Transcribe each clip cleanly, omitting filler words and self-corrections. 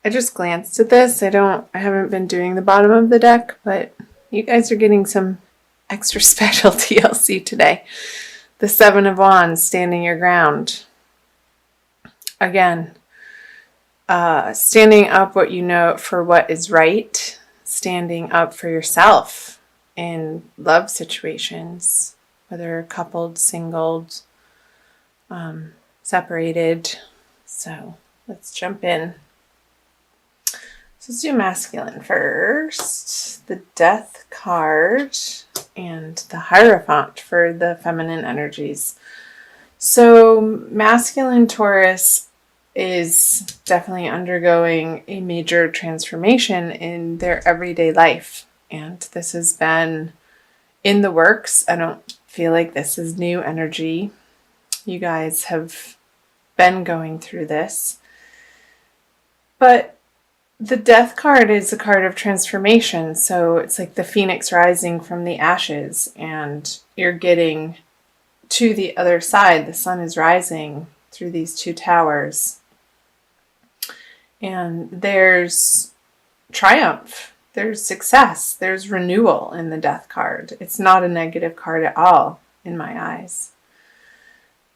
I just glanced at this. I haven't been doing the bottom of the deck, but you guys are getting some extra special TLC today. The Seven of Wands, standing your ground. Again, standing up what you know for what is right, standing up for yourself in love situations, whether coupled, singled, separated. So let's jump in. So let's do masculine first. The Death card and the Hierophant for the feminine energies. So masculine Taurus is definitely undergoing a major transformation in their everyday life. And this has been in the works. I don't feel like this is new energy. You guys have been going through this. But the Death card is a card of transformation. So it's like the phoenix rising from the ashes, and you're getting to the other side. The sun is rising through these two towers. And there's triumph, there's success, there's renewal in the Death card. It's not a negative card at all in my eyes.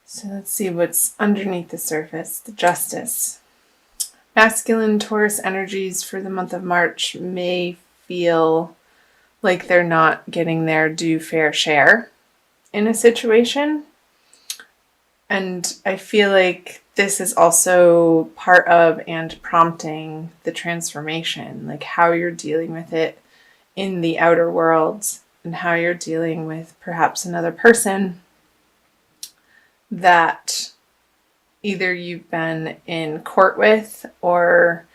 So let's see what's underneath the surface. The Justice. Masculine Taurus energies for the month of March may feel like they're not getting their due fair share in a situation. And I feel like this is also part of and prompting the transformation, like how you're dealing with it in the outer world and how you're dealing with perhaps another person that either you've been in court with or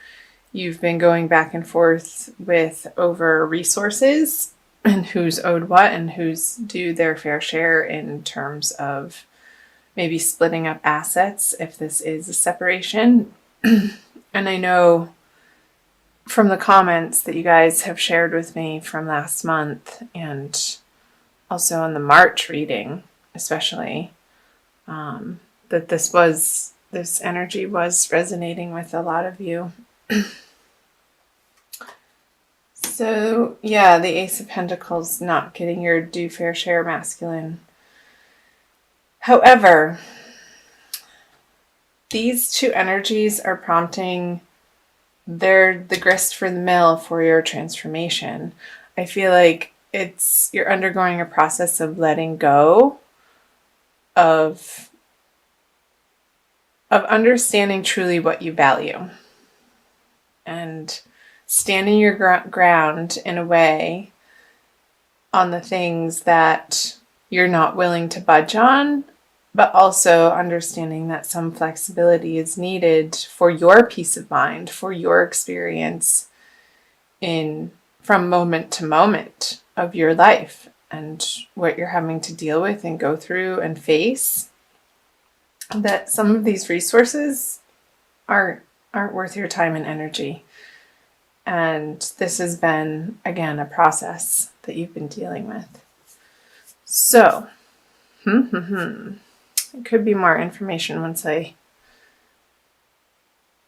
you've been going back and forth with over resources and who's owed what and who's due their fair share in terms of maybe splitting up assets if this is a separation. And I know from the comments that you guys have shared with me from last month and also in the March reading especially, that this energy was resonating with a lot of you. So yeah, the Ace of Pentacles, not getting your due fair share, masculine. However, these two energies are prompting, they're the grist for the mill for your transformation. I feel like you're undergoing a process of letting go of understanding truly what you value and standing your ground in a way on the things that you're not willing to budge on, but also understanding that some flexibility is needed for your peace of mind, for your experience from moment to moment of your life and what you're having to deal with and go through and face. That some of these resources aren't worth your time and energy. And this has been, again, a process that you've been dealing with. So, it could be more information once I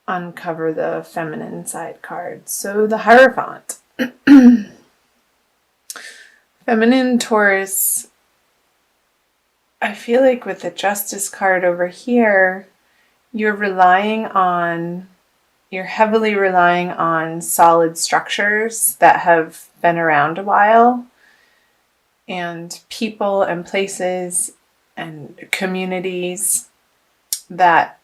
uncover the feminine side card. So the Hierophant. Feminine Taurus, I feel like with the Justice card over here, you're heavily relying on solid structures that have been around a while, and people and places and communities that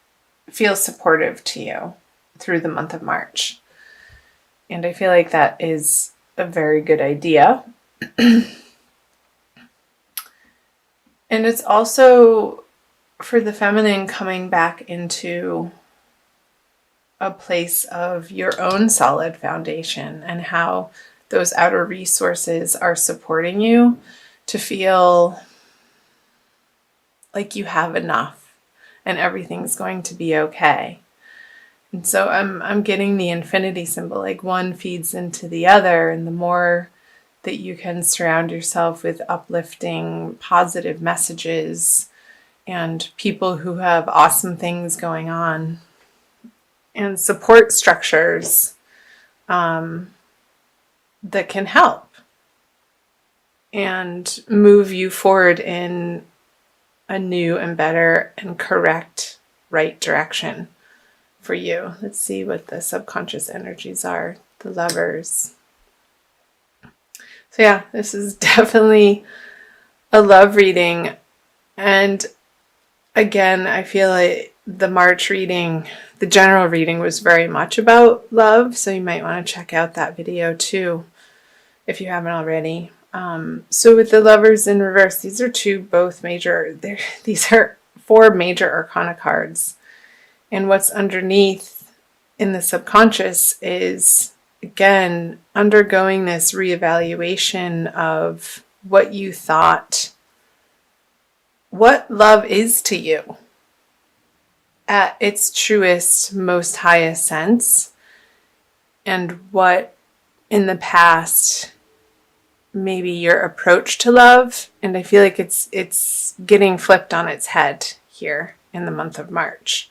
feel supportive to you through the month of March. And I feel like that is a very good idea. And it's also for the feminine coming back into a place of your own solid foundation and how those outer resources are supporting you to feel like you have enough and everything's going to be okay. And so I'm getting the infinity symbol, like one feeds into the other, and the more that you can surround yourself with uplifting, positive messages and people who have awesome things going on, and support structures that can help and move you forward in a new and better and correct right direction for you. Let's see what the subconscious energies are. The Lovers. So yeah, this is definitely a love reading. And again, I feel like the March reading, the general reading, was very much about love. So you might want to check out that video too, if you haven't already. So with the Lovers in reverse, these are these are 4 major arcana cards. And what's underneath in the subconscious is, again, undergoing this reevaluation of what you thought, what love is to you at its truest, most highest sense, and what in the past maybe your approach to love. And I feel like it's getting flipped on its head here in the month of March,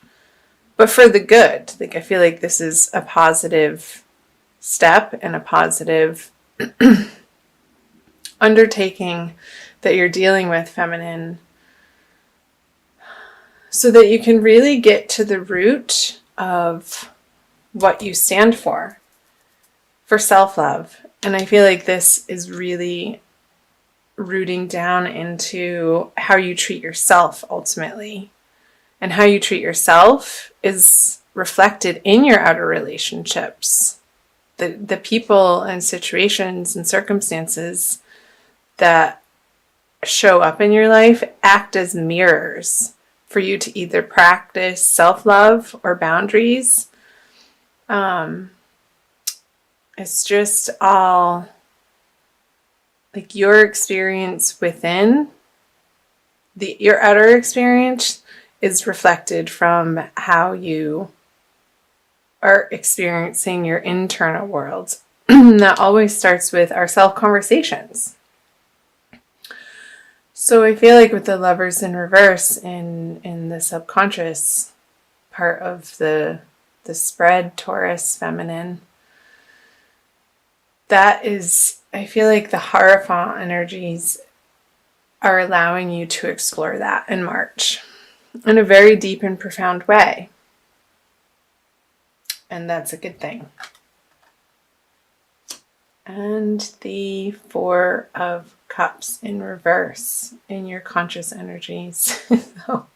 but for the good. Like, I feel like this is a positive step and a positive undertaking that you're dealing with, feminine, so that you can really get to the root of what you stand for self-love. And I feel like this is really rooting down into how you treat yourself ultimately. And how you treat yourself is reflected in your outer relationships. The people and situations and circumstances that show up in your life act as mirrors for you to either practice self-love or boundaries. It's just all like your experience within, your outer experience is reflected from how you are experiencing your internal world. That always starts with our self-conversations. So I feel like with the Lovers in reverse in the subconscious part of the spread, Taurus, feminine, that is, I feel like the Hierophant energies are allowing you to explore that in March in a very deep and profound way. And that's a good thing. And the 4 of Cups in reverse in your conscious energies. So,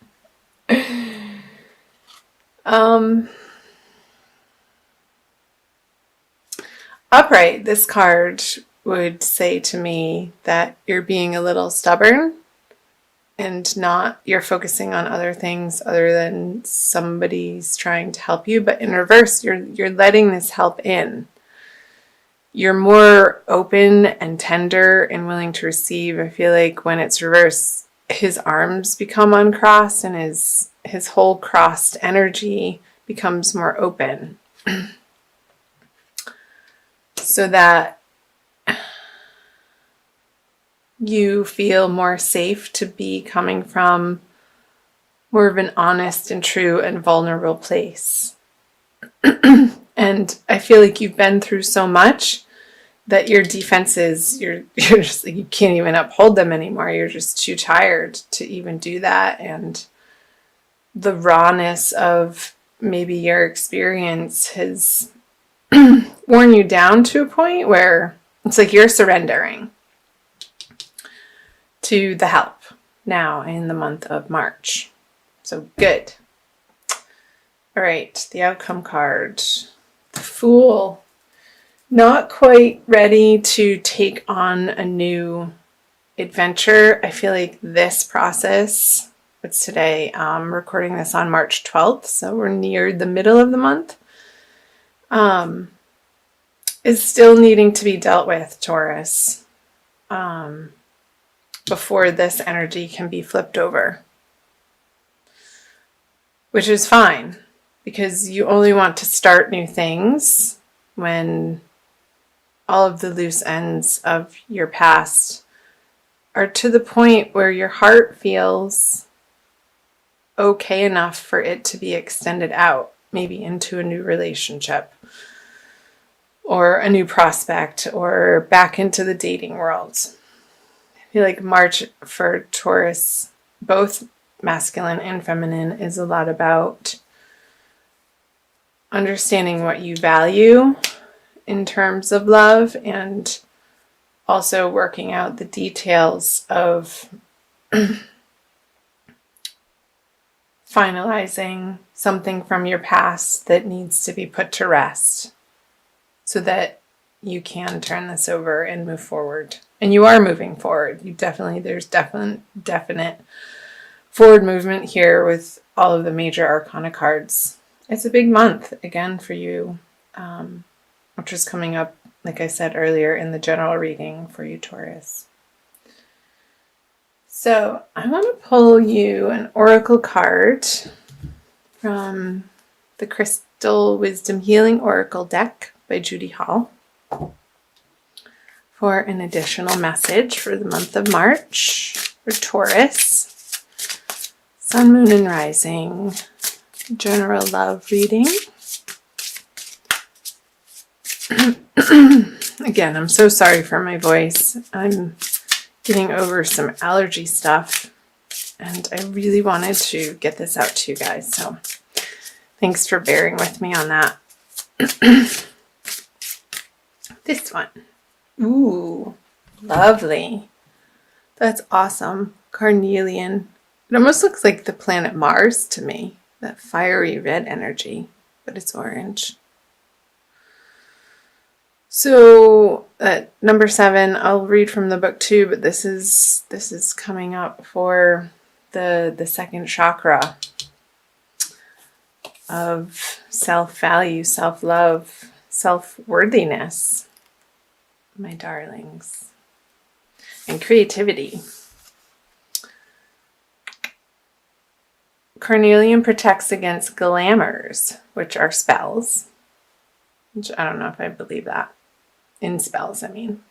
upright, this card would say to me that you're being a little stubborn and you're focusing on other things other than somebody's trying to help you. But in reverse, you're letting this help in. You're more open and tender and willing to receive. I feel like when it's reversed, his arms become uncrossed and his whole crossed energy becomes more open. So that you feel more safe to be coming from more of an honest and true and vulnerable place. And I feel like you've been through so much that your defenses, you're just like, you can't even uphold them anymore. You're just too tired to even do that. And the rawness of maybe your experience has worn you down to a point where it's like you're surrendering to the help now in the month of March. So good. All right, the outcome card. The Fool. Not quite ready to take on a new adventure. I feel like this process, it's today, I'm recording this on March 12th, so we're near the middle of the month, is still needing to be dealt with, Taurus, before this energy can be flipped over. Which is fine, because you only want to start new things when all of the loose ends of your past are to the point where your heart feels okay enough for it to be extended out. maybe into a new relationship or a new prospect or back into the dating world. I feel like March for Taurus, both masculine and feminine, is a lot about understanding what you value in terms of love and also working out the details of finalizing something from your past that needs to be put to rest so that you can turn this over and move forward. And you are moving forward. There's definite forward movement here with all of the major arcana cards. It's a big month again for you, which is coming up, like I said earlier, in the general reading for you, Taurus. So I want to pull you an oracle card from the Crystal Wisdom Healing Oracle deck by Judy Hall for an additional message for the month of March for Taurus. Sun, Moon, and Rising. General love reading. Again, I'm so sorry for my voice. I'm getting over some allergy stuff, and I really wanted to get this out to you guys, so thanks for bearing with me on that. This one. Ooh, lovely. That's awesome. Carnelian. It almost looks like the planet Mars to me. That fiery red energy, but it's orange. So number 7, I'll read from the book too, but this is coming up for the second chakra of self-value, self-love, self-worthiness, my darlings, and creativity. Carnelian protects against glamours, which are spells, which I don't know if I believe that. In spells, I mean.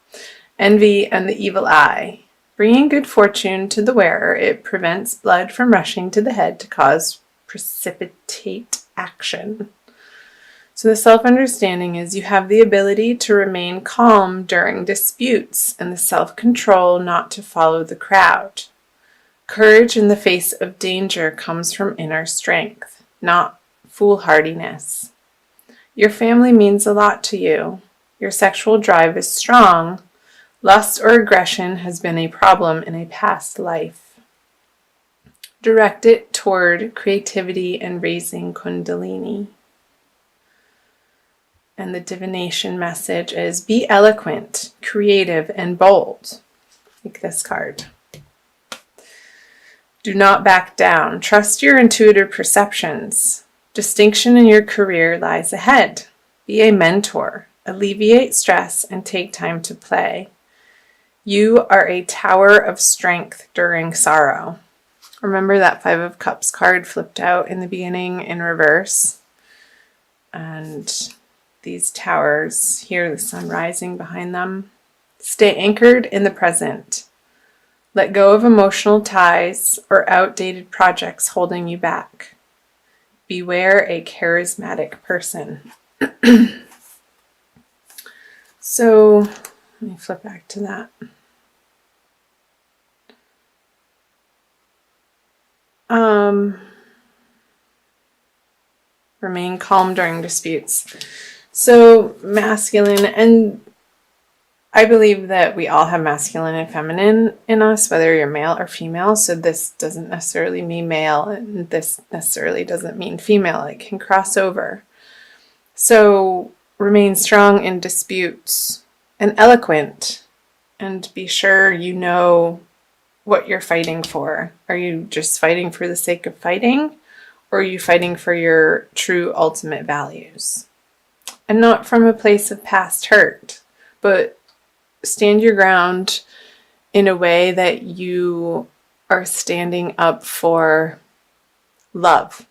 Envy and the evil eye. Bringing good fortune to the wearer, it prevents blood from rushing to the head to cause precipitate action. So the self-understanding is you have the ability to remain calm during disputes and the self-control not to follow the crowd. Courage in the face of danger comes from inner strength, not foolhardiness. Your family means a lot to you. Your sexual drive is strong. Lust or aggression has been a problem in a past life. Direct it toward creativity and raising Kundalini. And the divination message is be eloquent, creative, and bold. Like this card. Do not back down. Trust your intuitive perceptions. Distinction in your career lies ahead. Be a mentor. Alleviate stress and take time to play. You are a tower of strength during sorrow. Remember that 5 of Cups card flipped out in the beginning in reverse? And these towers, here the sun rising behind them. Stay anchored in the present. Let go of emotional ties or outdated projects holding you back. Beware a charismatic person. So, let me flip back to that. Remain calm during disputes. So, masculine, and I believe that we all have masculine and feminine in us, whether you're male or female. So this doesn't necessarily mean male, and this necessarily doesn't mean female. It can cross over. So remain strong in disputes and eloquent, and be sure you know what you're fighting for. Are you just fighting for the sake of fighting, or are you fighting for your true ultimate values? And not from a place of past hurt, but stand your ground in a way that you are standing up for love